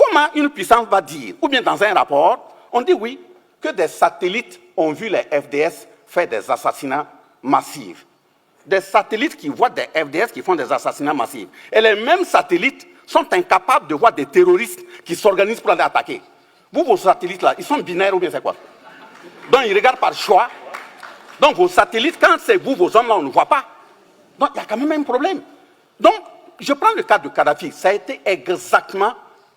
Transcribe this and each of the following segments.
Comment une puissance va dire, ou bien dans un rapport, on dit oui, que des satellites ont vu les FDS faire des assassinats massifs. Des satellites qui voient des FDS qui font des assassinats massifs. Et les mêmes satellites sont incapables de voir des terroristes qui s'organisent pour aller attaquer. Vous, vos satellites là, ils sont binaires ou bien c'est quoi? Donc ils regardent par choix. Donc vos satellites, quand c'est vous, vos hommes là, on ne voit pas. Donc il y a quand même un problème. Donc, je prends le cas de Kadhafi. Ça a été exactement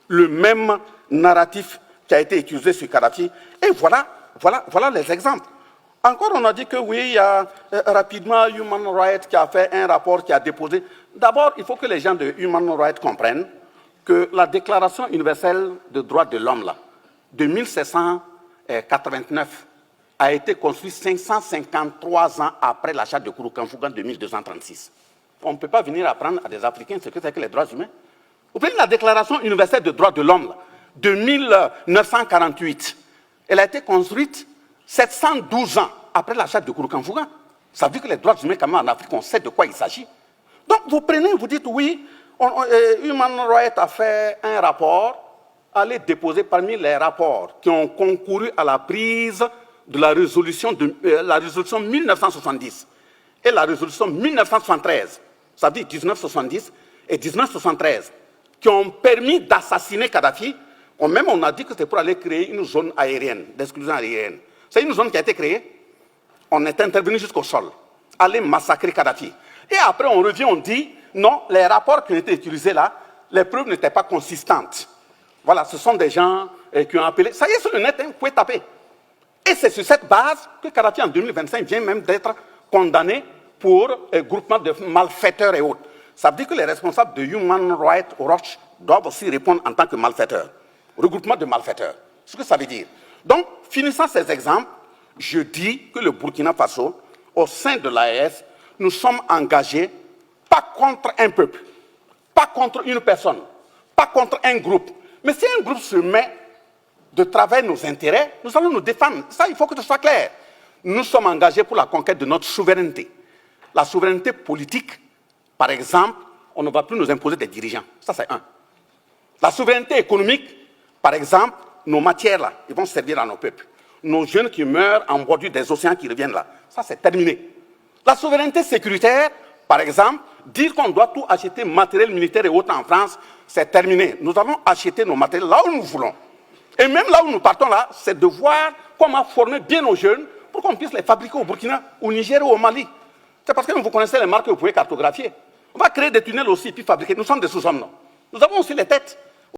le même narratif qui a été utilisé sur Kadhafi. Et voilà les exemples. Encore, on a dit que oui, il y a rapidement Human Rights qui a fait un rapport, qui a déposé. D'abord, il faut que les gens de Human Rights comprennent que la Déclaration universelle des droits de l'homme, là, de 1789, a été construite 553 ans après la charte de Kurukanfuga de 1236. On ne peut pas venir apprendre à des Africains ce que c'est que les droits humains. Vous prenez la Déclaration universelle des droits de l'homme de 1948. Elle a été construite 712 ans après la charte de Kurukanfuga. Ça veut dire que les droits humains, quand même, en Afrique, on sait de quoi il s'agit. Donc, vous prenez, vous dites, oui, Human Rights a fait un rapport, allez déposer parmi les rapports qui ont concouru à la prise de la résolution 1970 et la résolution 1973, ça veut dire 1970 et 1973, qui ont permis d'assassiner Kadhafi. Même on a dit que c'était pour aller créer une zone aérienne, d'exclusion aérienne. C'est une zone qui a été créée, on est intervenu jusqu'au sol, aller massacrer Kadhafi. Et après on revient, on dit, non, les rapports qui ont été utilisés là, les preuves n'étaient pas consistantes. Voilà, ce sont des gens qui ont appelé, ça y est sur le net, hein, vous pouvez taper. Et c'est sur cette base que Kadhafi en 2025 vient même d'être condamné pour groupement de malfaiteurs et autres. Ça veut dire que les responsables de Human Rights Watch doivent aussi répondre en tant que malfaiteurs. Regroupement de malfaiteurs. Ce que ça veut dire. Donc, finissant ces exemples, je dis que le Burkina Faso, au sein de l'AES, nous sommes engagés, pas contre un peuple, pas contre une personne, pas contre un groupe. Mais si un groupe se met de travailler nos intérêts, nous allons nous défendre. Ça, il faut que ce soit clair. Nous sommes engagés pour la conquête de notre souveraineté. La souveraineté politique, par exemple, on ne va plus nous imposer des dirigeants. Ça, c'est un. La souveraineté économique, par exemple, nos matières, là, ils vont servir à nos peuples. Nos jeunes qui meurent en bordure des océans qui reviennent là, ça, c'est terminé. La souveraineté sécuritaire, par exemple, dire qu'on doit tout acheter matériel militaire et autres en France, c'est terminé. Nous allons acheter nos matériels là où nous voulons. Et même là où nous partons là, c'est de voir comment former bien nos jeunes pour qu'on puisse les fabriquer au Burkina, au Niger ou au Mali. C'est parce que vous connaissez les marques que vous pouvez cartographier. On va créer des tunnels aussi, puis fabriquer. Nous sommes des sous-hommes, non? Nous avons aussi les têtes.